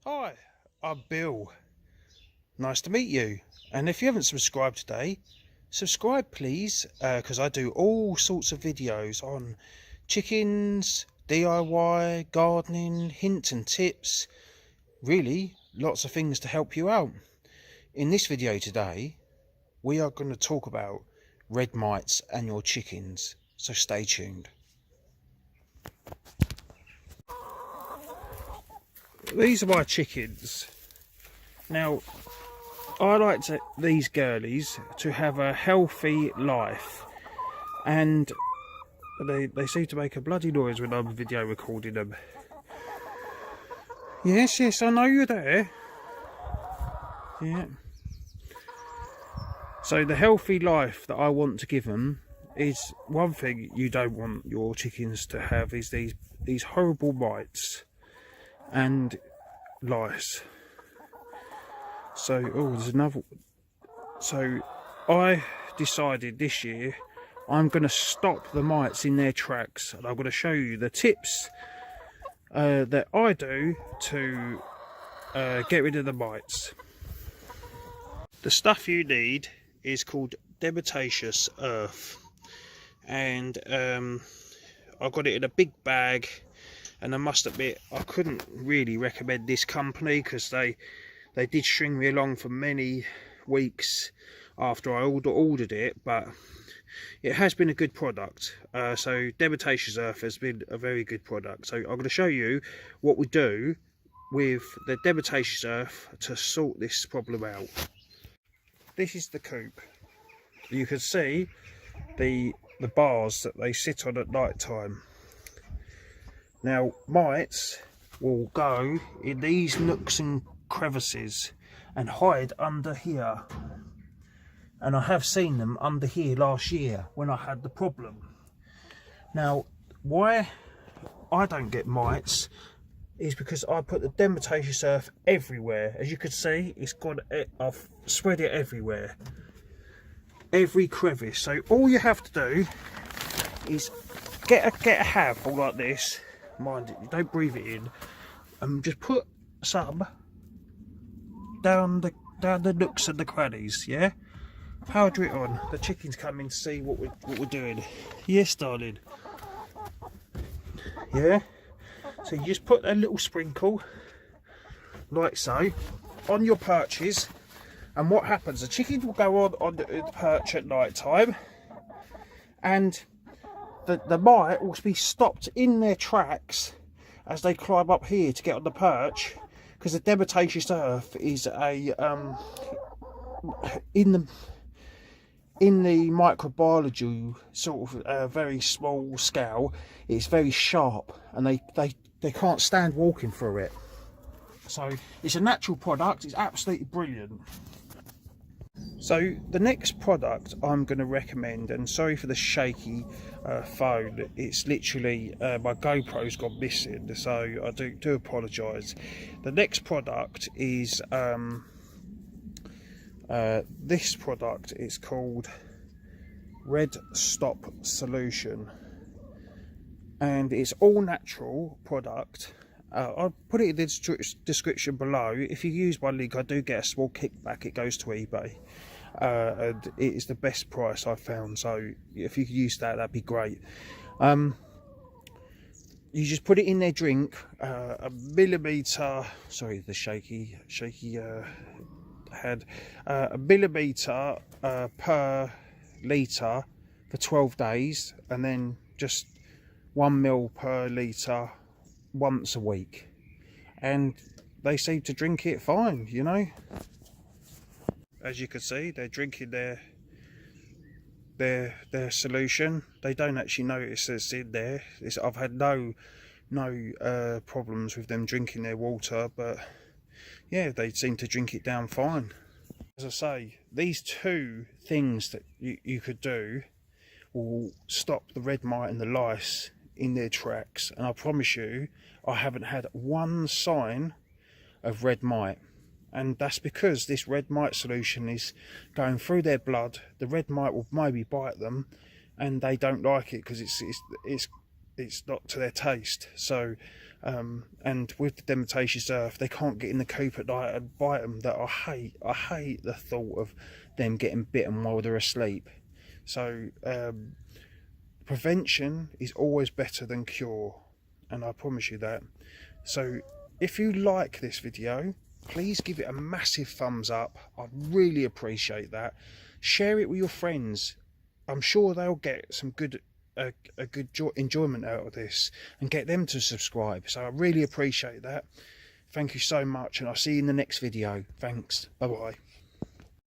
Hi, I'm Bill. Nice to meet you. And if you haven't subscribed today, subscribe please, because I do all sorts of videos on chickens, DIY, gardening, hints and tips. Really, lots of things to help you out. In this video today, we are going to talk about red mites and your chickens. So stay tuned. These are my chickens. Now, I like these girlies to have a healthy life, and they seem to make a bloody noise when I'm video recording them. Yes, I know you're there. Yeah. So the healthy life that I want to give them is one thing you don't want your chickens to have is these horrible mites and lice. So, oh, there's another. So, I decided this year I'm going to stop the mites in their tracks, and I'm going to show you the tips that I do to get rid of the mites. The stuff you need is called Demotation Surf, and I got it in a big bag. And I must admit, I couldn't really recommend this company because they did string me along for many weeks after I ordered it, but it has been a good product. So Demotation Surf has been a very good product. So I'm going to show you what we do with the Demotation Surf to sort this problem out. This is the coop. You can see the bars that they sit on at night time. Now, mites will go in these nooks and crevices and hide under here. And I have seen them under here last year when I had the problem. Now, why I don't get mites is because I put the Demotation Surf everywhere. As you can see, I've spread it everywhere. Every crevice. So all you have to do is get a handful like this. Mind it, you don't breathe it in, and just put some down the nooks and the crannies. Yeah, powder it on. The chickens come in to see what we're doing. Yes, darling. Yeah. So you just put a little sprinkle, like so, on your perches, and what happens? The chickens will go on the perch at night time, and the mite will be stopped in their tracks as they climb up here to get on the perch, because the Demotation Surf is a in the microbiology sort of very small scale, it's very sharp, and they can't stand walking through it. So it's a natural product. It's absolutely brilliant. So the next product I'm going to recommend, and sorry for the shaky phone, it's literally my GoPro's gone missing, so I do apologise. The next product is this product. It's called Red Stop Solution, and it's all natural product. I'll put it in the description below. If you use my link, I do get a small kickback. It goes to eBay, and it is the best price I've found. So if you could use that, that'd be great. You just put it in their drink, a millimetre. Sorry, the shaky head. A millimetre per litre for 12 days, and then just 1 ml per litre once a week, and they seem to drink it fine, you know. As you can see, they're drinking their solution. They don't actually notice it's in there. I've had no problems with them drinking their water, but yeah, they seem to drink it down fine. As I say, these two things that you could do will stop the red mite and the lice in their tracks, and I promise you I haven't had one sign of red mite, and that's because this red mite solution is going through their blood. The red mite will maybe bite them, and they don't like it because it's not to their taste. So And with the Demotation Surf, they can't get in the coop at night and bite them. That I hate the thought of them getting bitten while they're asleep. So prevention is always better than cure, and I promise you that. So if you like this video, please give it a massive thumbs up. I'd really appreciate that. Share it with your friends. I'm sure they'll get some good enjoyment out of this, and get them to subscribe. So I really appreciate that. Thank you so much, and I'll see you in the next video. Thanks. Bye bye.